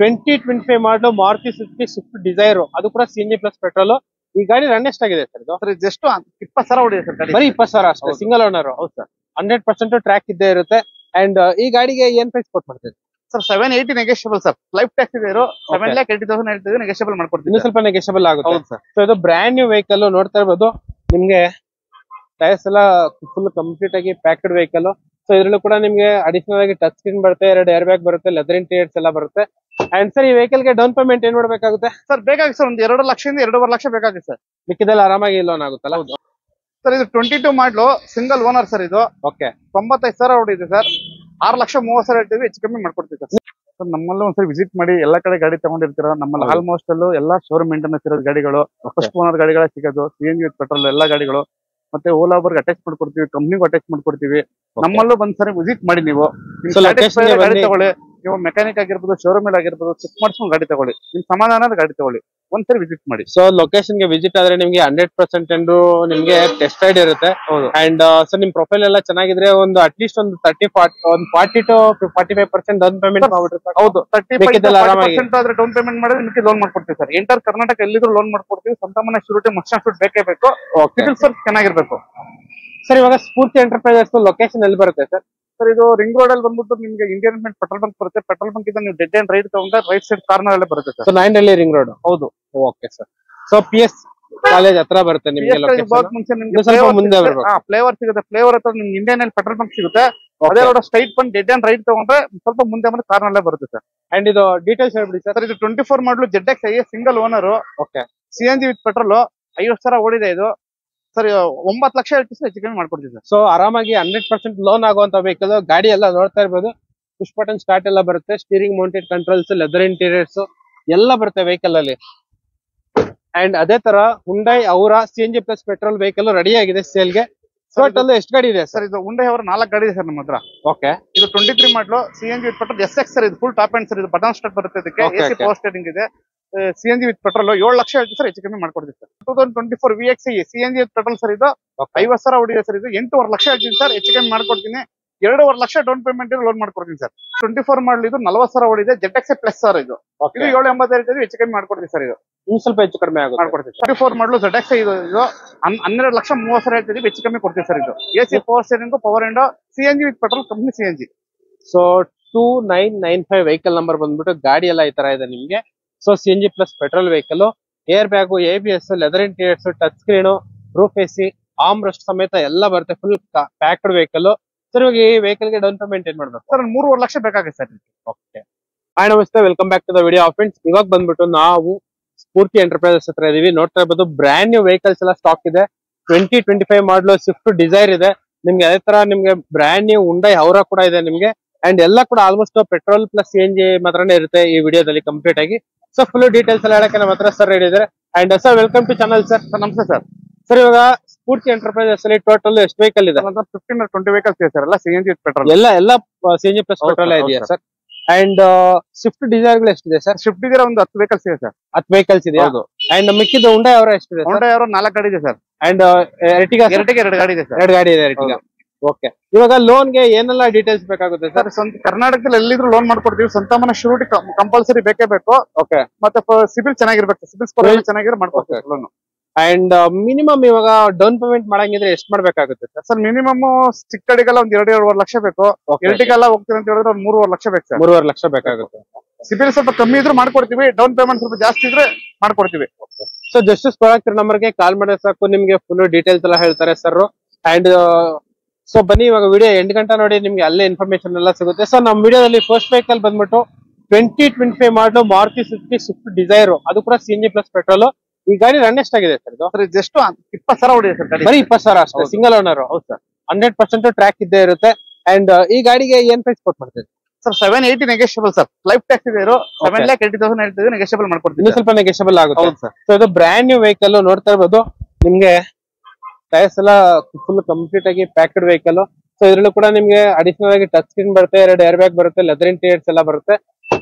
2025 ಮಾಡಲು Maruti Suzuki Swift Dzire, ಅದು ಕೂಡ CNG ಪ್ಲಸ್ ಪೆಟ್ರೋಲ್. ಈ ಗಾಡಿ ರನ್ ಎಷ್ಟಾಗಿದೆ ಸರ್ ಇದು? ಸರ್ ಜಸ್ಟ್ 20,000 ಹೊಡಿದೆ ಸರ್ ಗಾಡಿ. ಬರೀ 20,000 ಅಷ್ಟೇ, ಸಿಂಗಲ್ ಓನರ್. ಹೌದು ಸರ್, 100% ಟ್ರ್ಯಾಕ್ ಇದ್ದೇ ಇರುತ್ತೆ. ಅಂಡ್ ಈ ಗಾಡಿಗೆ ಏನ್ ಪ್ರೈಸ್ ಕೊಟ್ ಮಾಡ್ತೀವಿ sir? 780 negotiable sir. Life tax ಇದೆ, 7,80,000 ಹೇಳ್ತಿದ್ರೆ ನೆಗೋಷಿಯಬಲ್ ಮಾಡ್ಕೊಡ್ತೀವಿ. ಇನ್ನು ಸ್ವಲ್ಪ ನೆಗೋಷಿಯಬಲ್ ಆಗುತ್ತೆ. ಹೌದು ಸರ್. ಸೊ ಇದು ಬ್ರ್ಯಾಂಡ್ ನ್ಯೂ ವೆಹಿಕಲ್ ನೋಡ್ತಾ ಇರ್ಬೋದು. ನಿಮ್ಗೆ ಟೈರ್ಸ್ ಎಲ್ಲ ಫುಲ್ ಕಂಪ್ಲೀಟ್ ಆಗಿ ಪ್ಯಾಕ್ಡ್ ವೆಹಿಕಲ್. ಸೊ ಇದ್ರಲ್ಲೂ ಕೂಡ ನಿಮ್ಗೆ ಅಡಿಷನಲ್ ಆಗಿ ಟಚ್ ಸ್ಕ್ರೀನ್ ಬರುತ್ತೆ, 2 ಏರ್ ಬ್ಯಾಗ್ ಬರುತ್ತೆ, ಲೆದರ್ ಇಂಟೀರಿಯರ್ಸ್ ಎಲ್ಲ ಬರುತ್ತೆ. ಅಂಡ್ ಸರ್ ಈ ವೆಹಿಕಲ್ ಗೆ ಡೌನ್ ಪೇಮೆಂಟ್ ಏನ್ ಮಾಡ್ಬೇಕಾಗುತ್ತೆ ಸರ್? ಬೇಕಾಗುತ್ತೆ ಸರ್, ಒಂದು 2 ಲಕ್ಷದಿಂದ 2.5 ಲಕ್ಷ ಬೇಕಾಗುತ್ತೆ ಸರ್. ಮಿಕ್ಕಿದೆಲ್ಲ ಆರಾಮಾಗಿ ಲೋನ್ ಆಗುತ್ತಲ್ಲ? ಸರ್ ಇದು 22 ಮಾಡಲು ಸಿಂಗಲ್ ಓನರ್ ಸರ್. ಇದು ಓಕೆ, 95,000 ಹೊಡಿದೆ ಸರ್. 6,30,000 ಹೇಳ್ತೀವಿ, ಹೆಚ್ಚು ಕಮ್ಮಿ ಮಾಡ್ಕೊಡ್ತೀವಿ ಸರ್. ಸರ್ ನಮ್ಮಲ್ಲೂ ಒಂದ್ಸರಿ ವಿಸಿಟ್ ಮಾಡಿ, ಎಲ್ಲಾ ಕಡೆ ಗಾಡಿ ತಗೊಂಡಿರ್ತೀರ. ನಮ್ಮಲ್ಲಿ ಆಲ್ಮೋಸ್ಟ್ ಅಲ್ಲೂ ಎಲ್ಲಾ ಶೋರೂಮ್ ಮೇಂಟೆನೆನ್ಸ್ ಇರೋದು ಗಾಡಿಗಳು, ಫಸ್ಟ್ ಓನರ್ ಗಾಡಿಗಳೇ ಸಿಗೋದು. CNG ವಿತ್ ಪೆಟ್ರೋಲ್ ಎಲ್ಲಾ ಗಾಡಿಗಳು. ಮತ್ತೆ ಓಲಾ ಬರ್ಗೆ ಅಟ್ಯಾಚ್ ಮಾಡ್ಕೊಡ್ತೀವಿ, ಕಂಪ್ನಿಗೂ ಅಟ್ಯಾಚ್ ಮಾಡ್ಕೊಡ್ತೀವಿ. ನಮ್ಮಲ್ಲೂ ಬಂದ್ಸರಿ ವಿಸಿಟ್ ಮಾಡಿ ನೀವು. ಗಾಡಿ ತಗೊಳ್ಳಿ, ನೀವು ಮೆಕ್ಯಾನಿಕ್ ಆಗಿರ್ಬೋದು, ಶೋರೂಮ್ ಆಗಿರ್ಬೋದು, ಚೆಕ್ ಮಾಡ್ಸ್ಕೊಂಡು ಗಾಡಿ ತಗೊಳ್ಳಿ. ನಿಮ್ ಸಮಾಧಾನದ ಗಾಡಿ ತಗೊಳ್ಳಿ, ಒಂದ್ಸರಿ ವಿಸಿಟ್ ಮಾಡಿ. ಸೊ ಲೊಕೇಶನ್ ಗೆ ವಿಸಿಟ್ ಆದ್ರೆ ನಿಮ್ಗೆ 100% ನಿಮ್ಗೆ ಟೆಸ್ಟ್ ರೈಡ್ ಇರುತ್ತೆ. ಅಂಡ್ ಸೊ ನಿಮ್ ಪ್ರೊಫೈಲ್ ಎಲ್ಲ ಚೆನ್ನಾಗಿದ್ರೆ ಒಂದು ಅಟ್ಲೀಸ್ಟ್ ಒಂದು 40 to 45% ಡೌನ್ ಪೇಮೆಂಟ್ ಮಾಡ್ಬಿಟ್ಟಿರ್ತಾರೆ. ಹೌದು, 30% ಆದ್ರೆ ಡೌನ್ ಪೇಮೆಂಟ್ ಮಾಡಿದ್ರೆ ನಿಮಗೆ ಲೋನ್ ಮಾಡ್ಕೊಡ್ತೀವಿ ಸರ್. ಎಂಟರ್ ಕರ್ನಾಟಕ ಎಲ್ಲಿದ್ರು ಲೋನ್ ಮಾಡ್ಕೊಡ್ತೀವಿ. ಸ್ವಂತ ಮನೆ ಶೂರಿಟಿ ಮಸ್ಟ್ ಶೂಟ್ ಬೇಕೇ ಬೇಕು. ಸಿಬಿಲ್ ಸ್ಕೋರ್ ಚೆನ್ನಾಗಿರ್ಬೇಕು ಸರ್. ಇವಾಗ ಸ್ಫೂರ್ತಿ ಎಂಟರ್ಪ್ರೈಸಸ್ ಲೊಕೇಶನ್ ಎಲ್ಲಿ ಬರುತ್ತೆ ಸರ್? ಸರ್ ಇದು ರಿಂಗ್ ರೋಡ್ ಅಲ್ಲಿ ಬಂದ್ಬಿಟ್ಟು ನಿಮ್ಗೆ ಇಂಡಿಯನ್ ಪೆಟ್ರೋಲ್ ಬಂಕ್ ಬರುತ್ತೆ. ಪೆಟ್ರೋಲ್ ಬಂಕ್ ಇಂದ ನೀವು ಡೆಡ್ ಅಂಡ್ ರೈಟ್ ತಗೊಂಡ್ರೆ ರೈಟ್ ಸೈಡ್ ಕಾರ್ನರ್ ಅಲ್ಲೇ ಬರುತ್ತೆ ಸರ್. 9 ring road. ಹೌದು. Okay sir. So PS college ಹತ್ರ ಬರುತ್ತೆ ನಿಮ್ಗೆ. ಮುಂಚೆ ನಿಮ್ಗೆ ಫ್ಲೇವರ್ ಸಿಗುತ್ತೆ. ಫ್ಲೇವರ್ ಹತ್ರ ನಿಮ್ಗೆ ಇಂಡಿಯನ್ ಆಯಿಲ್ ಪೆಟ್ರೋಲ್ ಬಂಕ್ ಸಿಗುತ್ತೆ. ಅದೇ ರೋಡ್ ಸ್ಟ್ರೈಟ್ ಬಂದು ಡೆಡ್ ಅಂಡ್ ರೈಟ್ ತಗೊಂಡ್ರೆ ಸ್ವಲ್ಪ ಮುಂದೆ ಬಂದು ಕಾರ್ನಲ್ಲೇ ಬರುತ್ತೆ ಸರ್. ಅಂಡ್ ಇದು ಡೀಟೇಲ್ಸ್ ಹೇಳ್ಬಿಡಿ ಸರ್. ಇದು 24 ಮಾಡಲು ZX single owner. Okay, CNG with petrol. 50,000 ಓಡಿದೆ ಇದು ಸರ್. 9 ಲಕ್ಷ ಹೇಳ್ತೀವಿ, ಹೆಚ್ಚು ಕಮ್ಮಿ ಮಾಡ್ಕೊಡ್ತೀವಿ ಸರ್. ಸೊ ಆರಾಮಾಗಿ 100% ಲೋನ್ ಆಗುವಂತ ವೆಹಿಕಲ್. ಗಾಡಿ ಎಲ್ಲ ನೋಡ್ತಾ ಇರ್ಬೋದು, ಪುಷ್ ಬಟನ್ ಸ್ಟಾರ್ಟ್ ಎಲ್ಲ ಬರುತ್ತೆ, steering mounted controls, leather interiors ಎಲ್ಲ ಬರುತ್ತೆ ವೆಹಿಕಲ್ ಅಲ್ಲಿ. ಅಂಡ್ ಅದೇ ತರ ಹುಂಡೈ ಅವರ CNG plus petrol vehicle ready ಆಗಿದೆ ಸೇಲ್ಗೆ. ಟೋಟಲ್ ಎಷ್ಟು ಗಾಡಿ ಇದೆ ಸರ್? ಇದು ಹುಂಡೈ ಅವರ 4 ಗಾಡಿ ಇದೆ ಸರ್ ನಮ್ಮ ಹತ್ರ. ಓಕೆ, ಇದು 23 ಮಾಡಲು CNG with petrol SX sir. ಇದು ಫುಲ್ ಟಾಪ್ ಅಂಡ್ ಸರ್. ಇದು ಬಟನ್ ಸ್ಟಾರ್ಟ್ ಬರುತ್ತೆ. ಇದಕ್ಕೆ AC ಪವರ್ ಸ್ಟೇರಿಂಗ್ ಇದೆ. CNG ವಿತ್ ಪೆಟ್ರೋಲ್ 7 ಲಕ್ಷ ಹೇಳ್ತೀವಿ ಸರ್, ಹೆಚ್ಚು ಕಮ್ಮಿ ಮಾಡ್ಕೊಡ್ತೀವಿ sir. 2024 VXi CNG with petrol sir. ಇದು 50,000 ಹೊಡಿದೆ ಸರ್. ಇದು 8.5 ಲಕ್ಷ ಹೇಳ್ತೀನಿ ಸರ್, ಹೆಚ್ಚು ಕಮ್ಮಿ ಮಾಡ್ಕೊಡ್ತೀನಿ. 2.5 ಲಕ್ಷ ಡೌನ್ ಪೇಮೆಂಟ್ ಲೋನ್ ಮಾಡ್ಕೊಡ್ತೀನಿ ಸರ್. 24 ಮಾಡಲ್ ಇದು 40,000 ಹೊಡಿದೆ. ZX plus sir. ಇದು 780 ಹೇಳ್ತೀವಿ, ಹೆಚ್ಚು ಕಮ್ಮಿ ಮಾಡ್ಕೊಡ್ತೀವಿ ಸರ್. ಇದು ಇನ್ನು ಸ್ವಲ್ಪ ಹೆಚ್ಚು ಕಡಿಮೆ ಮಾಡ್ಕೊಡ್ತೀವಿ. 24 ಮಾಡಲು ZX ಇದು 12,30,000 ಹೇಳ್ತೀವಿ, ಹೆಚ್ಚು ಕಮ್ಮಿ ಕೊಡ್ತೀವಿ ಸರ್. ಇದು AC power steering, power window, CNG with petrol company CNG. So 2995 vehicle number ಬಂದ್ಬಿಟ್ಟು ಗಾಡಿ ಎಲ್ಲ ಈ ತರ ಇದೆ ನಿಮ್ಗೆ. So CNG plus petrol vehicle, air bag, ABS, leather interiors, touch screen, roof AC, arm rest ಸಮೇತ ಎಲ್ಲ ಬರುತ್ತೆ. Full packed vehicle. ಸರ್ ಇವಾಗ ಈ ವೆಹಿಕಲ್ ಗೆ ಡೌನ್ ಪೇಮೆಂಟ್ ಏನ್ ಮಾಡ್ಬೇಕು ಸರ್? 3.5 ಲಕ್ಷ ಬೇಕಾಗುತ್ತೆ ಸರ್. ಓಕೆ, ಹಾಯ್ ನಮಸ್ತೆ, welcome back to the video friends. ಇವಾಗ ಬಂದ್ಬಿಟ್ಟು ನಾವು ಸ್ಫೂರ್ತಿ ಎಂಟರ್ಪ್ರೈಸಸ್ ಹತ್ರ ಇದೀವಿ. ನೋಡ್ತಾ ಇರ್ಬೋದು, ಬ್ರ್ಯಾಂಡ್ ನ್ಯೂ ವೆಹಿಕಲ್ಸ್ ಎಲ್ಲ ಸ್ಟಾಕ್ ಇದೆ. 2025 ಮಾಡಲು ಸ್ವಿಫ್ಟ್ ಡಿಸೈರ್ ಇದೆ ನಿಮ್ಗೆ. ಅದೇ ತರ ನಿಮ್ಗೆ ಬ್ರ್ಯಾಂಡ್ ನ್ಯೂ ಹುಂಡೈ ಅವರ ಕೂಡ ಇದೆ ನಿಮ್ಗೆ. ಅಂಡ್ ಎಲ್ಲ ಕೂಡ ಆಲ್ಮೋಸ್ಟ್ ಪೆಟ್ರೋಲ್ ಪ್ಲಸ್ CNG ಮಾತ್ರನೇ ಇರುತ್ತೆ ಈ ವಿಡಿಯೋದಲ್ಲಿ ಕಂಪ್ಲೀಟ್ ಆಗಿ. ಸೊ ಫುಲ್ ಡೀಟೇಲ್ಸ್ ಎಲ್ಲ ಹೇಳಕ್ಕೆ ನಮ್ಮ ಹತ್ರ ಸರ್ ಹೇಳಿದ್ದಾರೆ. And sir welcome to channel sir. ನಮಸ್ತೆ ಸರ್. ಸರ್ ಇವಾಗ ಸ್ಫೂರ್ತಿ ಎಂಟರ್ಪ್ರೈಸಸ್ ಅಲ್ಲಿ ಟೋಟಲ್ ಎಷ್ಟು ವೆಹಿಕಲ್ ಇದೆ? 15 or 20 ವೆಹಿಕಲ್ಸ್ ಇದೆ ಸರ್. ಎಲ್ಲ CNG ವಿತ್ ಪೆಟ್ರೋಲ್. ಎಲ್ಲ CNG ಪ್ಲಸ್ ಪೆಟ್ರೋಲ್ ಇದೆಯಾ ಸರ್? ಅಂಡ್ ಸ್ವಿಫ್ಟ್ ಡಿಸೈರ್ ಗಳು ಎಷ್ಟಿದೆ ಸರ್? ಸ್ವಿಫ್ಟ್ ಡಿಸೈರ್ ಒಂದು 10 ವೆಹಿಕಲ್ಸ್ ಇದೆ ಸರ್. 10 ವೆಹಿಕಲ್ಸ್ ಇದೆಯಾ? ಅಂಡ್ ಮಿಕ್ಕಿದ ಹುಂಡೈ ಅವರ ಎಷ್ಟಿದೆ? ಹುಂಡೈ ಅವರ 4 ಗಾಡಿ ಇದೆ ಸರ್. ಅಂಡ್ ಎರ್ಟಿಗಾ 2 ಗಾಡಿ ಇದೆ ಸರ್. 2 ಗಾಡಿ ಇದೆ ಎರ್ಟಿಗಾ. ಓಕೆ, ಇವಾಗ ಲೋನ್ ಗೆ ಏನೆಲ್ಲ ಡೀಟೇಲ್ಸ್ ಬೇಕಾಗುತ್ತೆ ಸರ್? ಸ್ವಂತ ಕರ್ನಾಟಕದಲ್ಲಿ ಎಲ್ಲಿದ್ರು ಲೋನ್ ಮಾಡ್ಕೊಡ್ತೀವಿ. ಸ್ವಂತ ಮನೆ ಶೂರಿಟಿ ಕಂಪಲ್ಸರಿ ಬೇಕೇ ಬೇಕು. ಓಕೆ, ಮತ್ತೆ ಸಿಬಿಲ್ ಚೆನ್ನಾಗಿರ್ಬೇಕು. ಸಿಬಿಲ್ ಸ್ಕೋರ್ ಚೆನ್ನಾಗಿದ್ರೆ ಮಾಡ್ಕೊಡ್ತೀವಿ ಲೋನ್. ಅಂಡ್ ಮಿನಿಮಮ್ ಇವಾಗ ಡೌನ್ ಪೇಮೆಂಟ್ ಮಾಡಂಗಿದ್ರೆ ಎಷ್ಟು ಮಾಡ್ಬೇಕಾಗುತ್ತೆ ಸರ್? ಸರ್ ಮಿನಿಮಮ್ ಚಿಕ್ಕ ಗಾಡಿಗೆಲ್ಲ ಒಂದು 2.5 ಲಕ್ಷ ಬೇಕು. ಎರ್ಟಿಗೆಲ್ಲ ಹೋಗ್ತೀವಿ ಅಂತ ಹೇಳಿದ್ರೆ ಒಂದು 3.5 ಲಕ್ಷ ಬೇಕು ಸರ್. 3.5 ಲಕ್ಷ ಬೇಕಾಗುತ್ತೆ. ಸಿಬಿಲ್ ಸ್ವಲ್ಪ ಕಮ್ಮಿ ಇದ್ರು ಮಾಡ್ಕೊಡ್ತೀವಿ. ಡೌನ್ ಪೇಮೆಂಟ್ ಸ್ವಲ್ಪ ಜಾಸ್ತಿ ಇದ್ರೆ ಮಾಡ್ಕೊಡ್ತೀವಿ. ಸೊ ಜಸ್ಟಿಸ್ ಪ್ರಾಡಕ್ಟ್ ನಂಬರ್ಗೆ ಕಾಲ್ ಮಾಡಿದ್ರೆ ಸಾಕು, ನಿಮ್ಗೆ ಫುಲ್ ಡೀಟೇಲ್ಸ್ ಎಲ್ಲ ಹೇಳ್ತಾರೆ ಸರ್. ಅಂಡ್ ಸೊ ಬನ್ನಿ ಇವಾಗ ವಿಡಿಯೋ 8 ಗಂಟೆ ನೋಡಿ, ನಿಮ್ಗೆ ಅಲ್ಲೇ ಇನ್ಫಾರ್ಮೇಶನ್ ಎಲ್ಲ ಸಿಗುತ್ತೆ. ಸೊ ನಮ್ಮ ವಿಡಿಯೋದಲ್ಲಿ ಫಸ್ಟ್ ವೆಹಿಕಲ್ ಬಂದ್ಬಿಟ್ಟು 2025 ಮಾಡಲು ಮಾರುತಿ ಸುಜುಕಿ ಸ್ವಿಫ್ಟ್ ಡಿಸೈರ್, ಅದು ಕೂಡ CNG ಪ್ಲಸ್ ಪೆಟ್ರೋಲ್. ಈ ಗಾಡಿ ರನ್ ಎಷ್ಟಾಗಿದೆ ಸರ್ ಇದು? ಸರ್ ಜಸ್ಟ್ 20,000 ಹೊಡಿದೆ ಸರ್ ಗಾಡಿ. ಬರೀ 20,000 ಅಷ್ಟೇ, ಸಿಂಗಲ್ ಓನರ್. ಹೌದು ಸರ್. 100% ಟ್ರ್ಯಾಕ್ ಇದ್ದೇ ಇರುತ್ತೆ. ಅಂಡ್ ಈ ಗಾಡಿಗೆ ಏನ್ ಪ್ರೈಸ್ ಕೊಟ್ ಮಾಡ್ತೀವಿ sir? 780 negotiable sir. Life tax ಇದೆ, 7,80,000 ಹೇಳ್ತೀವಿ, ನೆಗೋಷಿಯಬಲ್ ಮಾಡ್ಕೊಡ್ತೀವಿ. ಇನ್ನು ಸ್ವಲ್ಪ ನೆಗೋಷಿಯಬಲ್ ಆಗುತ್ತೆ. ಹೌದು ಸರ್. ಸೊ ಇದು ಬ್ರ್ಯಾಂಡ್ ನ್ಯೂ ವೆಹಿಕಲ್. ನೋಡ್ತಾ ಇರ್ಬೋದು, ನಿಮ್ಗೆ ಟೈರ್ಸ್ ಎಲ್ಲ ಫುಲ್ ಕಂಪ್ಲೀಟ್ ಆಗಿ ಪ್ಯಾಕ್ಡ್ ವೆಹಿಕಲ್. ಸೊ ಇದ್ರಲ್ಲೂ ಕೂಡ ನಿಮ್ಗೆ ಅಡಿಷನಲ್ ಆಗಿ ಟಚ್ ಸ್ಕ್ರೀನ್ ಬರುತ್ತೆ, 2 ಏರ್ ಬ್ಯಾಗ್ ಬರುತ್ತೆ, ಲೆದರ್ ಇಂಟೀರಿಯರ್ಸ್ ಎಲ್ಲ ಬರುತ್ತೆ.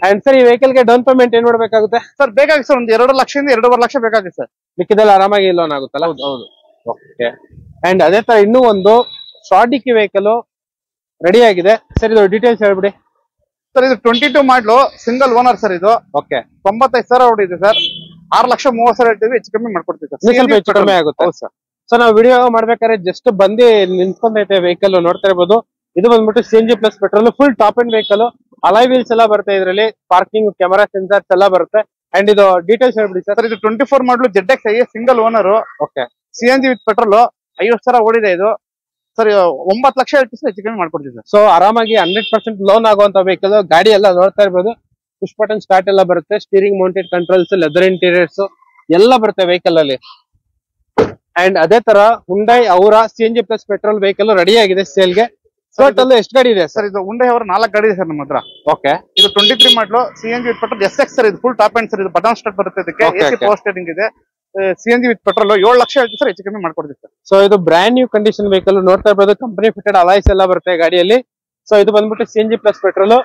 ಅಂಡ್ ಸರ್ ಈ ವೆಹಿಕಲ್ ಗೆ ಡೌನ್ ಪೇಮೆಂಟ್ ಏನ್ ಮಾಡ್ಬೇಕಾಗುತ್ತೆ ಸರ್? ಬೇಕಾಗುತ್ತೆ ಸರ್, ಒಂದು 2 ಲಕ್ಷದಿಂದ 2.5 ಲಕ್ಷ ಬೇಕಾಗುತ್ತೆ ಸರ್. ಮಿಕ್ಕಿದೆಲ್ಲ ಆರಾಮಾಗಿ ಲೋನ್ ಆಗುತ್ತಲ್ಲ? ಹೌದು. ಓಕೆ, ಅಂಡ್ ಅದೇ ತರ ಇನ್ನೂ ಒಂದು ಶಾರ್ಟ್ ಡಿಕ್ಕಿ ವೆಹಿಕಲ್ ರೆಡಿ ಆಗಿದೆ ಸರ್. ಇದು ಡೀಟೇಲ್ಸ್ ಹೇಳ್ಬಿಡಿ ಸರ್ ಇದು 22 ಮಾಡಲು ಸಿಂಗಲ್ ಓನರ್ ಸರ್ ಇದು. ಓಕೆ 95,000 ಹೊಡಿದೆ ಸರ್. 6,30,000 ಹೇಳ್ತೀವಿ, ಹೆಚ್ಚು ಕಮ್ಮಿ ಮಾಡ್ಕೊಡ್ತೀವಿ ಸರ್. ಸ್ವಲ್ಪ ಹೆಚ್ಚು ಕಡಿಮೆ ಆಗುತ್ತೆ. ಹೌದು ಸರ್. ಸೊ ನಾವು ವಿಡಿಯೋ ಮಾಡ್ಬೇಕಾದ್ರೆ ಜಸ್ಟ್ ಬಂದು ನಿಂತ್ಕೊಂಡೈತೆ ವೆಹಿಕಲ್ ನೋಡ್ತಾ ಇರ್ಬೋದು. ಇದು ಬಂದ್ಬಿಟ್ಟು CNG plus petrol full top and vehicle. Alloy wheels ಎಲ್ಲ ಬರುತ್ತೆ ಇದರಲ್ಲಿ, ಪಾರ್ಕಿಂಗ್ ಕ್ಯಾಮೆರಾ ಸೆನ್ಸರ್ಸ್ ಎಲ್ಲ ಬರುತ್ತೆ. ಅಂಡ್ ಇದು ಡೀಟೇಲ್ಸ್ ಹೇಳ್ಬಿಡಿ ಸರ್. ಇದು 24 ಮಾಡಲು ZXi single owner. Okay CNG with petrol 50,000 ಓಡಿದೆ ಇದು ಸರ್. 9 ಲಕ್ಷ ಹೇಳ್ತೀವಿ ಸರ್, ಹೆಚ್ಚು ಕಮ್ಮಿ ಮಾಡ್ಕೊಡ್ತೀವಿ ಸರ್. ಸೊ ಆರಾಮಾಗಿ 100% ಲೋನ್ ಆಗುವಂತ ವೆಹಿಕಲ್. ಗಾಡಿ ಎಲ್ಲ ನೋಡ್ತಾ ಇರ್ಬೋದು, ಪುಷ್ ಬಟನ್ ಸ್ಟಾರ್ಟ್ ಎಲ್ಲ ಬರುತ್ತೆ, steering mounted controls, leather interiors ಎಲ್ಲ ಬರುತ್ತೆ ವೆಹಿಕಲ್ ಅಲ್ಲಿ. ಅಂಡ್ ಅದೇ ತರ ಹುಂಡೈ ಅವರ CNG plus petrol vehicle ready ಆಗಿದೆ ಸೇಲ್ಗೆ. ಟೋಟಲ್ ಎಷ್ಟು ಗಾಡಿ ಇದೆ ಸರ್? ಇದು ಹುಂಡೈ ಅವರ 4 ಗಾಡಿ ಇದೆ ಸರ್ ನಮ್ಮ ಹತ್ರ. ಓಕೆ ಇದು 23 ಮಾಡಲು CNG with petrol SX sir. ಇದು ಫುಲ್ ಟಾಪ್ ಅಂಡ್ ಸರ್. ಇದು ಬಟನ್ ಸ್ಟಾರ್ಟ್ ಬರುತ್ತೆ, ಇದಕ್ಕೆ AC ಪವರ್ ಸ್ಟೇರಿಂಗ್ ಇದೆ. CNG ವಿತ್ ಪೆಟ್ರೋಲ್ 7 ಲಕ್ಷ ಹೇಳ್ತೀವಿ ಸರ್, ಹೆಚ್ಚು ಕಮ್ಮಿ ಮಾಡ್ಕೊಡ್ತೀವಿ ಸರ್. ಸೊ ಇದು ಬ್ರ್ಯಾಂಡ್ ನ್ಯೂ ಕಂಡೀಷನ್ ವೆಹಿಕಲ್ ನೋಡ್ತಾ ಇರ್ಬೋದು. ಕಂಪನಿ ಫಿಟೆಡ್ ಅಲಾಯ್ಸ್ ಎಲ್ಲ ಬರುತ್ತೆ ಗಾಡಿಯಲ್ಲಿ. ಸೊ ಇದು ಬಂದ್ಬಿಟ್ಟು CNG plus petrol.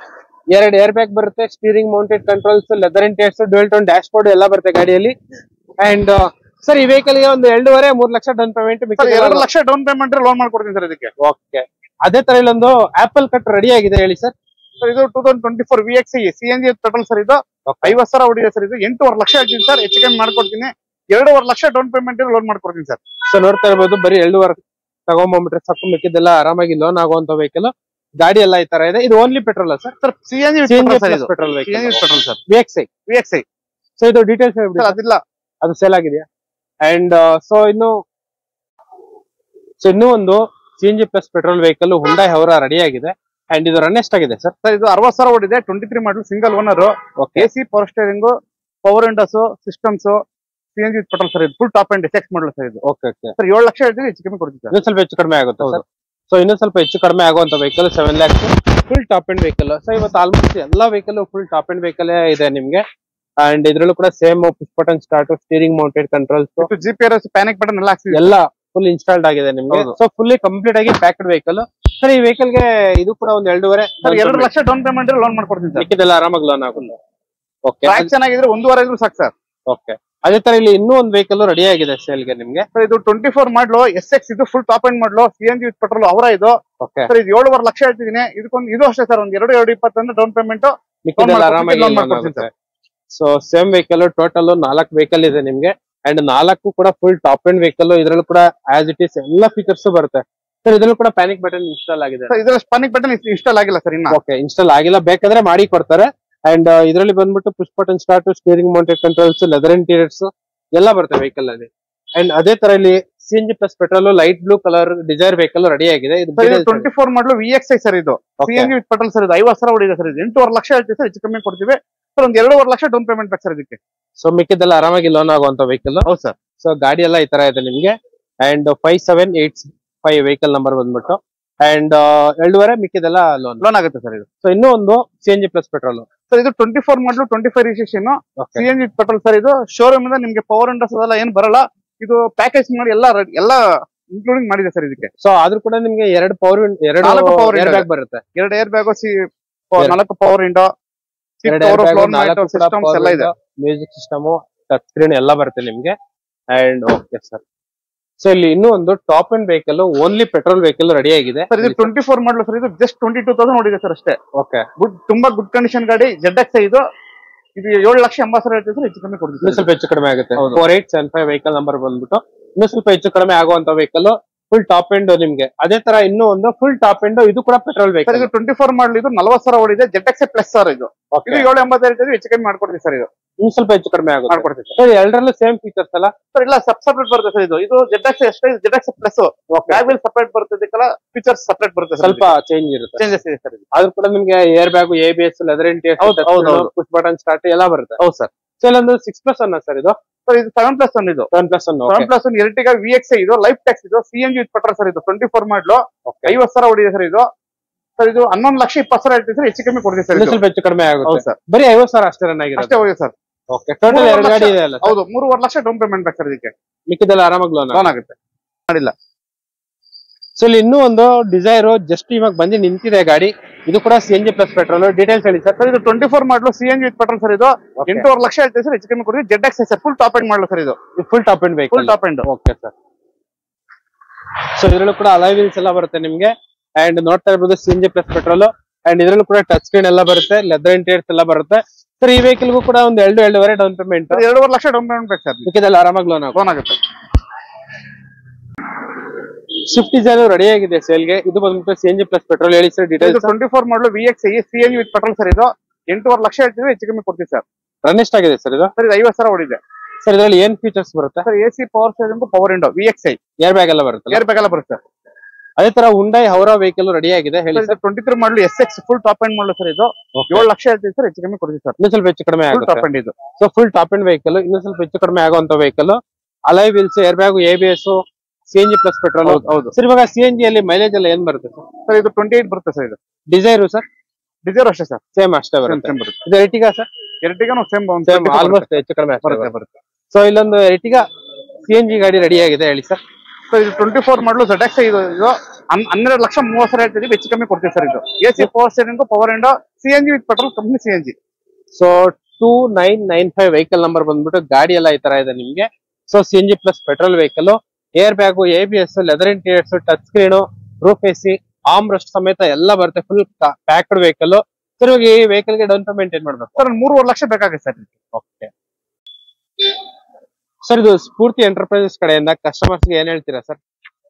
2 air bag ಬರುತ್ತೆ, steering mounted controls, leather interiors, dual tone dashboard ಎಲ್ಲ ಬರುತ್ತೆ ಗಾಡಿಯಲ್ಲಿ. ಅಂಡ್ ಸರ್ ಈ ವೆಹಿಕಲ್ ಗೆ ಒಂದು 2.5-3 lakh down payment. 2 lakh down payment loan ಮಾಡ್ಕೊಡ್ತೀನಿ ಸರ್ ಇದಕ್ಕೆ. ಓಕೆ ಅದೇ ತರ ಇಲ್ಲೊಂದು ಆಪಲ್ ಕಟ್ ರೆಡಿ ಆಗಿದೆ ಹೇಳಿ ಸರ್. ಇದು 2024 VXi CNG ಪೆಟ್ರೋಲ್ ಸರ್. ಇದು 50,000 ಹೊಡಿದೆ ಸರ್. ಇದು 8.5 ಲಕ್ಷ ಹೇಳ್ತೀನಿ ಸರ್, ಹೆಚ್ಚು ಕಮ್ಮಿ ಮಾಡ್ಕೊಡ್ತೀನಿ. 2.5 ಲಕ್ಷ ಡೌನ್ ಪೇಮೆಂಟ್ ಲೋನ್ ಮಾಡ್ಕೊಡ್ತೀನಿ ಸರ್. ಸೊ ನೋಡ್ತಾ ಇರ್ಬೋದು, ಬರೀ 2.5 ತಗೊಂಡ್ಬಿಟ್ರೆ ಸಾಕು, ಮಿಕ್ಕಿದೆಲ್ಲ ಆರಾಮಾಗಿ ಲೋನ್ ಆಗುವಂತ ವೆಹಿಕಲ್. ಗಾಡಿ ಎಲ್ಲ ಈ ತರ ಇದೆ. ಇದು only petrol sir? Sir CNG petrol petrol sir. VXi. So ಇದು ಡೀಟೇಲ್ಸ್ ಹೇಳ್ಬಿಡಿ. ಅದಿಲ್ಲ, ಅದು ಸೇಲ್ ಆಗಿದೆಯಾ? ಅಂಡ್ ಸೊ ಇನ್ನೂ ಒಂದು CNG plus petrol vehicle Hyundai ಅವರ ರೆಡಿ ಆಗಿದೆ. ಅಂಡ್ ಇದು ರನ್ ಎಷ್ಟಾಗಿದೆ ಸರ್? ಸರ್ ಇದು 60,000 ಓಡಿದೆ. 23 ಮಾಡಲು single owner. AC power steering, power Windows, systems, CNG with petrol sir. ಇದು ಫುಲ್ ಟಾಪ್ ಅಂಡ್ SX ಮಾಡಲು ಸರ್. ಇದು ಓಕೆ ಸರ್ 7 ಲಕ್ಷ ಹೇಳ್ತೀವಿ, ಹೆಚ್ಚು ಕಮ್ಮಿ ಕೊಡ್ತೀವಿ ಸರ್. ಇನ್ನೂ ಸ್ವಲ್ಪ ಹೆಚ್ಚು ಕಡಿಮೆ ಆಗುತ್ತೆ ಸರ್. ಸೊ ಇನ್ನೂ ಸ್ವಲ್ಪ ಹೆಚ್ಚು ಕಡಿಮೆ ಆಗುವಂತ vehicle 7 lakhs full top and vehicle. So ಇವತ್ತು ಆಲ್ಮೋಸ್ಟ್ ಎಲ್ಲಾ vehicle full top and vehicle ಇದೆ ನಿಮ್ಗೆ. ಅಂಡ್ ಇದ್ರಲ್ಲೂ ಕೂಡ same push button start, steering mounted controls, GPS, panic button ಎಲ್ಲ ಹಾಕ್ಸಿದ್ವಿ. ಎಲ್ಲ ಫುಲ್ ಇನ್ಸ್ಟಾಲ್ಡ್ ಆಗಿದೆ ನಿಮ್ಗೆ. ಸೊ ಫುಲ್ಲಿ ಕಂಪ್ಲೀಟ್ ಆಗಿ ಪ್ಯಾಕ್ಡ್ ವೆಹಿಕಲ್ ಸರ್. ಈ ವೆಹಿಕಲ್ ಗೆ ಇದು ಕೂಡ ಒಂದು 2 ಲಕ್ಷ ಡೌನ್ ಪೇಮೆಂಟ್ ಲೋನ್ ಮಾಡ್ಕೊಡ್ತೀನಿ ಸರ್. ಮಿಕ್ಕಿದೆಲ್ಲ ಆರಾಮಾಗಿ ಲೋನ್ ಆಗುತ್ತೆ. ಓಕೆ ಚೆನ್ನಾಗಿದ್ರೆ 1.5 ಇದ್ರು ಸಾಕು ಸರ್. ಓಕೆ ಅದೇ ತರ ಇಲ್ಲಿ ಇನ್ನೂ ಒಂದು ವೆಹಿಕಲ್ ರೆಡಿ ಆಗಿದೆ ಸೇಲ್ಗೆ ನಿಮ್ಗೆ. ಸರ್ ಇದು 24 ಮಾಡಲು SX. ಇದು ಫುಲ್ ಟಾಪ್ ಅಂಡ್ ಮಾಡಲು CNG ವಿತ್ ಪೆಟ್ರೋಲ್ ಅವರ. ಇದು ಓಕೆ ಸರ್. ಇದು 7.5 ಲಕ್ಷ ಹೇಳ್ತಿದ್ದೀನಿ. ಇದು ಅಷ್ಟೇ ಸರ್, ಒಂದು 2,20 ಡೌನ್ ಪೇಮೆಂಟ್ ಆರಾಮಾಗಿ ಲೋನ್ ಆಗುತ್ತೆ. So same vehicle total 4 vehicle ಇದೆ ನಿಮ್ಗೆ. ಅಂಡ್ 4 ಕೂಡ ಫುಲ್ ಟಾಪ್ ಅಂಡ್ ವೆಹಿಕಲ್. ಇದ್ರಲ್ಲೂ ಕೂಡ ಆಸ್ ಇಟ್ ಈಸ್ ಎಲ್ಲ ಫೀಚರ್ಸ್ ಬರುತ್ತೆ ಸರ್. ಇದ್ರಲ್ಲೂ ಕೂಡ ಪ್ಯಾನಿಕ್ ಬಟನ್ ಇನ್ಸ್ಟಾಲ್ ಆಗಿದೆ. ಇದ್ರಲ್ಲಿ ಪ್ಯಾನಿಕ್ ಬಟನ್ ಇನ್ಸ್ಟಾಲ್ ಆಗಿಲ್ಲ ಸರ್ ಇನ್ನ. ಓಕೆ ಇನ್ಸ್ಟಾಲ್ ಆಗಿಲ್ಲ, ಬೇಕಾದ್ರೆ ಮಾಡಿ ಕೊಡ್ತಾರೆ. ಅಂಡ್ ಇದರಲ್ಲಿ ಬಂದ್ಬಿಟ್ಟು push button start, steering mounted controls, leather interiors ಎಲ್ಲ ಬರುತ್ತೆ ವೆಹಿಕಲ್ ಅಲ್ಲಿ. ಅಂಡ್ ಅದೇ ತರ ಇಲ್ಲಿ CNG plus petrol light blue colour Dzire vehicle ready ಆಗಿದೆ. ಇದು 24 ಮಾಡಲು VXi ಸರ್. ಇದು CNG ವಿತ್ ಪೆಟ್ರೋಲ್ ಸರ್. ಇದು 50,000 ಹೊಡಿದೆ ಸರ್. ಇದು 8.5 ಲಕ್ಷ ಹೇಳ್ತೀವಿ ಸರ್, ಹೆಚ್ಚು ಕಮ್ಮಿ ಕೊಡ್ತೀವಿ ಸರ್. ಒಂದು 2.5 ಲಕ್ಷ ಡೌನ್ ಪೇಮೆಂಟ್ ಬೇಕು ಸರ್ ಇದಕ್ಕೆ. ಸೊ ಮಿಕ್ಕಿದೆಲ್ಲ ಆರಾಮಾಗಿ ಲೋನ್ ಆಗುವಂತ ವೆಹಿಕಲ್. ಹೌದು ಸರ್. ಸೊ ಗಾಡಿ ಎಲ್ಲ ಈ ತರ ಇದೆ ನಿಮ್ಗೆ. ಅಂಡ್ 5785 ವೆಹಿಕಲ್ ನಂಬರ್ ಬಂದ್ಬಿಟ್ಟು. ಅಂಡ್ 2.5 ಮಿಕ್ಕಿದೆಲ್ಲ ಲೋನ್ ಆಗುತ್ತೆ ಸರ್ ಇದು. ಸೊ ಇನ್ನೂ ಒಂದು CNG ಪ್ಲಸ್ ಪೆಟ್ರೋಲ್ ಸರ್. ಇದು 24 ಮಾಡಲು 25 registration CNG with petrol sir. ಇದು ಶೋರೂಮ್ ಇಂದ ನಿಮ್ಗೆ ಪವರ್ ವಿಂಡೋಸ್ ಅದೆಲ್ಲ ಏನ್ ಬರಲ್ಲ. ಇದು ಪ್ಯಾಕೇಜ್ ಮಾಡಿ ಎಲ್ಲ ಇನ್ಕ್ಲೂಡಿಂಗ್ ಮಾಡಿದೆ ಸರ್ ಇದಕ್ಕೆ. ಸೊ ಆದ್ರೂ ಕೂಡ ನಿಮ್ಗೆ 2 ಪವರ್ ಏರ್ ಬ್ಯಾಗ್ ಬರುತ್ತೆ. 2 air bag, 4 power window, systems ಎಲ್ಲ ಇದೆ. ಮ್ಯೂಸಿಕ್ ಸಿಸ್ಟಮ್, ಟಚ್ ಸ್ಕ್ರೀನ್ ಎಲ್ಲ ಬರುತ್ತೆ ನಿಮ್ಗೆ. And okay sir. ಸೊ ಇಲ್ಲಿ ಇನ್ನೂ ಒಂದು top and vehicle only petrol vehicle ready ಆಗಿದೆ ಸರ್. ಇದು 24 ಮಾಡಲು ಸರ್. ಇದು ಜಸ್ಟ್ 22,000 ನೋಡಿದೆ ಸರ್ ಅಷ್ಟೇ. ಓಕೆ ತುಂಬಾ ಗುಡ್ ಕಂಡೀಷನ್ ಗಾಡಿ. ZXi ಇದು 7,80,000 ಹೇಳ್ತೀವಿ ಸರ್, ಹೆಚ್ಚು ಕಮ್ಮಿ ಕೊಡ್ತೀವಿ. ಸ್ವಲ್ಪ ಹೆಚ್ಚು ಕಡಿಮೆ ಆಗುತ್ತೆ. 4875 ವೆಹಿಕಲ್ ನಂಬರ್ ಬಂದ್ಬಿಟ್ಟು ಇನ್ನೂ ಸ್ವಲ್ಪ ಹೆಚ್ಚು ಕಡಿಮೆ ಆಗುವಂತ ವೆಹಿಕಲ್ ಫುಲ್ ಟಾಪ್ ಎಂಡ್ ನಿಮ್ಗೆ. ಅದೇ ತರ ಇನ್ನೂ ಒಂದು ಫುಲ್ ಟಾಪ್ ಎಂಡ್ ಇದು ಕೂಡ ಪೆಟ್ರೋಲ್ ವೆಹಿಕಲ್. ಇದು 24 ಮಾಡಲ್. ಇದು 40,000 ಓಡಿದೆ. ZXi plus sir. ಇದು 780 ಹೇಳ್ತೀವಿ, ಹೆಚ್ಚು ಕಮ್ಮಿ ಮಾಡ್ಕೊಡ್ತೀವಿ ಸರ್. ಇದು ಇನ್ನು ಸ್ವಲ್ಪ ಹೆಚ್ಚು ಕಡಿಮೆ ಆಗುತ್ತೆ ಮಾಡ್ಕೊಡ್ತೀವಿ ಸರ್. ಎರಡರಲ್ಲೂ ಸೇಮ್ ಫೀಚರ್ಸ್ ಅಲ್ಲ ಸರ್? ಇಲ್ಲ, ಸಪ್ರೇಟ್ ಬರುತ್ತೆ ಸರ್. ಇದು ZXi ಅಷ್ಟೇ. ZXi plus bag wheel separate ಬರುತ್ತೆ, ಇದಕ್ಕೆಲ್ಲ ಫೀಚರ್ಸ್ ಸಪರೇಟ್ ಬರುತ್ತೆ. ಸ್ವಲ್ಪ ಚೇಂಜ್ ಇರುತ್ತೆ, ಚೇಂಜಸ್ ಇದೆ ಸರ್. ಆದ್ರೂ ಕೂಡ ನಿಮ್ಗೆ air bag, ABS, leather interior, push button start ಎಲ್ಲ ಬರುತ್ತೆ. ಹೌದು ಸರ್. ಸೊ ಇಲ್ಲೊಂದು 6+1 ಸರ್. ಇದು ಸರ್ ಇದು 7+1. ಇದು 7+1 Ertiga VXi. ಇದು ಲೈಫ್ ಟ್ಯಾಕ್ಸ್. ಇದು CNG ವಿತ್ ಪೆಟ್ರೋಲ್ ಸರ್. ಇದು 24 ಮಾಡಲು 50,000 ಓಡಿದೆ ಸರ್. ಇದು ಸರ್ ಇದು 11,20,000 ಹೇಳ್ತೀವಿ ಸರ್, ಹೆಚ್ಚು ಕಮ್ಮಿ ಕೊಡ್ತೀವಿ ಸರ್. ಸ್ವಲ್ಪ ಹೆಚ್ಚು ಕಡಿಮೆ ಆಗುತ್ತೆ. ಹೌದು ಸರ್. ಬರೀ 50,000 ಅಷ್ಟೇ ರನ್ ಆಗಿದೆ ಅಷ್ಟೇ ಹೋಗಿದೆ ಸರ್. ಓಕೆ, ಟೋಟಲ್ 2 ಗಾಡಿ ಇದೆ ಅಲ್ಲ? ಹೌದು, 3.5 ಲಕ್ಷ ಡೌನ್ ಪೇಮೆಂಟ್ ಬೇಕು ಸರ್ ಇದಕ್ಕೆ. ಮಿಕ್ಕಿದೆಲ್ಲ ಆರಾಮಾಗಿ ಲೋನ್ ಆಗುತ್ತೆ. ಮಾಡಿಲ್ಲ. ಸೊ ಇಲ್ಲಿ ಇನ್ನೂ ಒಂದು ಡಿಸೈರ್ ಜಸ್ಟ್ ಇವಾಗ ಬಂದು ನಿಂತಿದೆ ಗಾಡಿ. ಇದು ಕೂಡ CNG ಪ್ಲಸ್ ಪೆಟ್ರೋಲ್. ಡೀಟೇಲ್ಸ್ ಹೇಳಿ ಸರ್. ಇದು 24 ಮಾಡಲು CNG ವಿತ್ ಪೆಟ್ರೋಲ್ ಸರ್. ಇದು 8.5 ಲಕ್ಷ ಹೇಳ್ತೀವಿ ಸರ್, ಹೆಚ್ಚು ಕಮ್ಮಿ ಕೊಡ್ತೀವಿ. ZXi sir, full top end ಮಾಡಲು ಸರ್. ಇದು full top end vehicle. Full top end. Okay sir. So ಇದರಲ್ಲೂ ಕೂಡ ಅಲಾಯ್ ವೀಲ್ಸ್ ಎಲ್ಲ ಬರುತ್ತೆ ನಿಮ್ಗೆ. ಅಂಡ್ ನೋಡ್ತಾ ಇರ್ಬೋದು CNG ಪ್ಲಸ್ ಪೆಟ್ರೋಲ್ ಅಂಡ್ ಇದ್ರಲ್ಲೂ ಕೂಡ ಟಚ್ ಸ್ಕ್ರೀನ್ ಎಲ್ಲ ಬರುತ್ತೆ, ಲೆದರ್ ಇಂಟೀರಿಯರ್ಸ್ ಎಲ್ಲ ಬರುತ್ತೆ ಸರ್. ಈ ವೆಹಿಕಲ್ ಕೂಡ ಒಂದು 2-2.5 down payment, 2.5 lakh down payment ಬೇಕು ಸರ್. ಮಿಕ್ಕಿದೆಲ್ಲ ಆರಾಮಾಗಿ ಲೋನ್ ಆಗುತ್ತೆ. ಸ್ವಿಫ್ಟ್ ಡಿಸೈರ್ ರೆಡಿ ಆಗಿದೆ ಸೇಲ್ಗೆ. ಇದು ಬಂದ್ಬಿಟ್ಟು CNG ಪ್ಲಸ್ ಪೆಟ್ರೋಲ್. ಹೇಳಿ ಸರ್ ಡೀಟೇಲ್ಸ್. 24 ಮಾಡಲು VXi CNG with petrol sir. ಇದು 8.5 ಲಕ್ಷ ಹೇಳ್ತೀವಿ, ಹೆಚ್ಚು ಕಮ್ಮಿ ಕೊಡ್ತೀವಿ ಸರ್. ರನ್ ಎಷ್ಟಾಗಿದೆ ಸರ್ ಇದು? ಸರ್ ಇದು 50,000 ಓಡಿದೆ ಸರ್. ಇದರಲ್ಲಿ ಏನ್ ಫೀಚರ್ಸ್ ಬರುತ್ತೆ sir? AC power steering, power window, VXi, air bag ಎಲ್ಲ ಬರುತ್ತೆ. ಏರ್ ಬ್ಯಾಗ್ ಎಲ್ಲ ಬರುತ್ತೆ ಸರ್. ಅದೇ ತರ ಹುಂಡೈ ಹೌರಾ ವೆಹಿಕಲ್ ರೆಡಿ ಆಗಿದೆ. ಹೇಳಿ ಸರ್. 23 ಮಾಡಲು SX ಫುಲ್ ಟಾಪ್ ಎಂಡ್ ಮಾಡಲು ಸರ್. ಇದು 7 ಲಕ್ಷ ಹೇಳ್ತೀವಿ ಸರ್, ಹೆಚ್ಚು ಕಮ್ಮಿ ಕೊಡ್ತೀವಿ ಸರ್. ಇನ್ನು ಸ್ವಲ್ಪ ಹೆಚ್ಚು ಕಡಿಮೆ ಟಾಪ್ ಆಗುತ್ತೆ. ಎಂಡ್ ಇದು. So full top end vehicle, ಇನ್ನು ಸ್ವಲ್ಪ ಹೆಚ್ಚು ಕಡಿಮೆ ಆಗುವಂತ vehicle. ಅಲೈ wheels, air bag, ABS, CNG plus petrol. ಹೌದು ಸರ್. ಇವಾಗ CNG ಅಲ್ಲಿ ಮೈಲೇಜ್ ಎಲ್ಲ ಏನ್ ಬರುತ್ತೆ ಸರ್? ಸರ್ ಇದು 28 ಬರುತ್ತೆ ಸರ್. ಇದು ಡಿಸೈರು ಸರ್? ಡಿಸೈರ್ ಅಷ್ಟೇ ಸರ್, ಸೇಮ್ ಅಷ್ಟೇ ಬರುತ್ತೆ. ಇದು ಎರ್ಟಿಗಾ ಸರ್? ಎರ್ಟಿಗಾನು ಸೇಮ್ ಆಲ್ಮೋಸ್ಟ್ ಹೆಚ್ಚು ಕಡಿಮೆ ಬರುತ್ತೆ. ಸೊ ಇಲ್ಲೊಂದು ಎರ್ಟಿಗಾ CNG ಗಾಡಿ ರೆಡಿ ಆಗಿದೆ. ಹೇಳಿ ಸರ್. ಸೊ ಇದು 24 ಮಾಡಲು ZX. ಇದು 12,30,000 ಹೇಳ್ತೀವಿ, ಹೆಚ್ಚು ಕಮ್ಮಿ ಕೊಡ್ತೀವಿ ಸರ್. ಇದು AC power steering, power window, CNG with petrol, company CNG. So 2995 vehicle number ಬಂದ್ಬಿಟ್ಟು. ಗಾಡಿ ಎಲ್ಲ ಈ ತರ ಇದೆ ನಿಮ್ಗೆ. So CNG plus petrol vehicle, air bag, ABS, leather interiors, touch screen, roof AC, arm rest ಸಮೇತ ಎಲ್ಲ ಬರುತ್ತೆ. Full packed vehicle. ಸರ್ ಇವಾಗ ಈ ವೆಹಿಕಲ್ ಗೆ ಡೌನ್ ಪೇಮೆಂಟ್ ಏನ್ ಮಾಡ್ಬೇಕು ಸರ್? 3.5 ಲಕ್ಷ ಬೇಕಾಗುತ್ತೆ ಸರ್. Okay sir. ಇದು ಸ್ಫೂರ್ತಿ ಎಂಟರ್ಪ್ರೈಸಸ್ ಕಡೆಯಿಂದ ಕಸ್ಟಮರ್ಸ್ ಗೆ ಏನ್ ಹೇಳ್ತೀರಾ ಸರ್?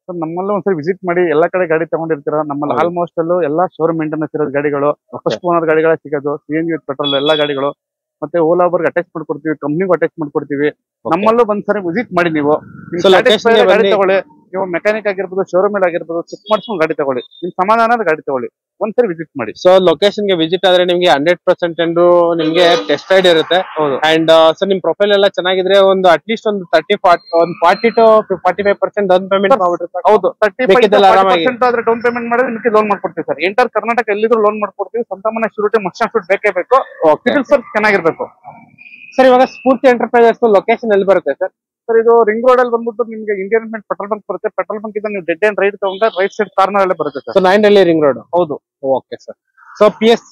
ಸರ್ ನಮ್ಮಲ್ಲಿ ಒಂದ್ಸರಿ ವಿಸಿಟ್ ಮಾಡಿ, ಎಲ್ಲಾ ಕಡೆ ಗಾಡಿ ತಗೊಂಡಿರ್ತೀರಾ. ನಮ್ಮಲ್ಲಿ ಆಲ್ಮೋಸ್ಟ್ ಅಲ್ಲೂ ಎಲ್ಲಾ ಶೋರೂಮ್ ಮೇಂಟೆನೆನ್ಸ್ ಇರೋದು ಗಾಡಿಗಳು, ಫಸ್ಟ್ ಓನರ್ ಗಾಡಿಗಳ ಸಿಗೋದು, CNG ವಿತ್ ಪೆಟ್ರೋಲ್ ಎಲ್ಲಾ ಗಾಡಿಗಳು. ಮತ್ತೆ ಓಲಾ ಬರ್ಗ್ ಅಟ್ಯಾಚ್ ಮಾಡ್ಕೊಡ್ತೀವಿ, ಕಂಪ್ನಿಗೂ ಅಟ್ಯಾಚ್ ಮಾಡ್ಕೊಡ್ತೀವಿ. ನಮ್ಮಲ್ಲೂ ಒಂದ್ಸರಿ ವಿಸಿಟ್ ಮಾಡಿ ನೀವು. ಗಾಡಿ ತಗೊಳ್ಳಿ. ನೀವು ಮೆಕ್ಯಾನಿಕ್ ಆಗಿರ್ಬೋದು, ಶೋರೂಮ್ ಆಗಿರ್ಬೋದು, ಚೆಕ್ ಮಾಡಿಸ್ಕೊಂಡು ಗಾಡಿ ತಗೊಳ್ಳಿ. ನಿಮ್ ಸಮಾಧಾನದ ಗಾಡಿ ತಗೊಳ್ಳಿ, ಒಂದ್ಸರಿ ವಿಸಿಟ್ ಮಾಡಿ. ಸೊ ಲೊಕೇಶನ್ ಗೆ ವಿಸಿಟ್ ಆದ್ರೆ ನಿಮ್ಗೆ 100% ನಿಮ್ಗೆ ಟೆಸ್ಟ್ ರೈಡ್ ಇರುತ್ತೆ. ಅಂಡ್ ಸೊ ನಿಮ್ ಪ್ರೊಫೈಲ್ ಎಲ್ಲ ಚೆನ್ನಾಗಿದ್ರೆ ಒಂದು ಅಟ್ಲೀಸ್ಟ್ ಒಂದು 40 to 45% ಡೌನ್ ಪೇಮೆಂಟ್ ಮಾಡ್ಬಿಟ್ಟಿರ್ತಾರೆ. ಹೌದು, 35% ಆದ್ರೆ ಡೌನ್ ಪೇಮೆಂಟ್ ಮಾಡಿದ್ರೆ ನಿಮಗೆ ಲೋನ್ ಮಾಡ್ಕೊಡ್ತೀವಿ ಸರ್. ಎಂಟರ್ ಕರ್ನಾಟಕ ಎಲ್ಲಿದ್ರು ಲೋನ್ ಮಾಡ್ಕೊಡ್ತೀವಿ. ಸ್ವಂತ ಮನೆ ಶೂರಿಟಿ, ಮಸ್ಟ್ ಶೂಟ್ ಬೇಕೇ ಬೇಕು. ಸಿವಿಲ್ ಸರ್ಚ್ ಚೆನ್ನಾಗಿರ್ಬೇಕು ಸರ್. ಇವಾಗ ಸ್ಫೂರ್ತಿ ಎಂಟರ್ಪ್ರೈಸಸ್ ಲೊಕೇಶನ್ ಎಲ್ಲಿ ಬರುತ್ತೆ ಸರ್? ಸರ್ ಇದು ರಿಂಗ್ ರೋಡ್ ಅಲ್ಲಿ ಬಂದ್ಬಿಟ್ಟು ನಿಮ್ಗೆ ಇಂಡಿಯನ್ ಪೆಟ್ರೋಲ್ ಬಂಕ್ ಬರುತ್ತೆ. ಪೆಟ್ರೋಲ್ ಬಂಕ್ ಇಂದ ನೀವು ಡೆಡ್ ಅಂಡ್ ರೈಟ್ ತಗೊಂಡ್ರೆ ರೈಟ್ ಸೈಡ್ ಕಾರ್ನರ್ ಅಲ್ಲೇ ಬರುತ್ತೆ ಸರ್. 9 ring road. ಹೌದು. Okay sir. So PS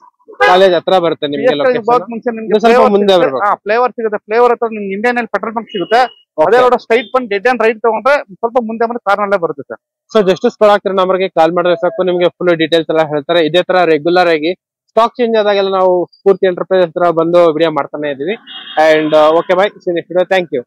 college ಹತ್ರ ಬರುತ್ತೆ ನಿಮ್ಗೆ ಲೊಕೇಶನ್. ಮುಂಚೆ ನಿಮ್ಗೆ ಮುಂದೆ ಬರಬೇಕು. ಫ್ಲೇವರ್ ಸಿಗುತ್ತೆ. ಫ್ಲೇವರ್ ಹತ್ರ ನಿಮ್ಗೆ ಇಂಡಿಯನ್ ಪೆಟ್ರೋಲ್ ಬಂಕ್ ಸಿಗುತ್ತೆ. ಅದೇ ರೋಡ್ ಸ್ಟ್ರೈಟ್ ಬಂದು ಡೆಡ್ ಅಂಡ್ ರೈಟ್ ತಗೊಂಡ್ರೆ ಸ್ವಲ್ಪ ಮುಂದೆ ಬಂದು ಕಾರ್ನರ್ ಅಲ್ಲೇ ಬರುತ್ತೆ ಸರ್. ಸೊ ಜಸ್ಟ್ ಕಾಲ್ ಆಗ್ತಾರೆ, ನಂಬರ್ಗೆ ಕಾಲ್ ಮಾಡಿದ್ರೆ ಸಾಕು, ನಿಮ್ಗೆ ಫುಲ್ ಡೀಟೇಲ್ಸ್ ಎಲ್ಲ ಹೇಳ್ತಾರೆ. ಇದೇ ತರ ರೆಗ್ಯುಲರ್ ಆಗಿ ಸ್ಟಾಕ್ ಚೇಂಜ್ ಆದಾಗೆಲ್ಲ ನಾವು ಸ್ಫೂರ್ತಿ ಎಂಟರ್ಪ್ರೈಸಸ್ ಹತ್ರ ಬಂದು ವಿಡಿಯೋ ಮಾಡ್ತಾನೆ ಇದೀವಿ. And okay bye, see next video. Thank you.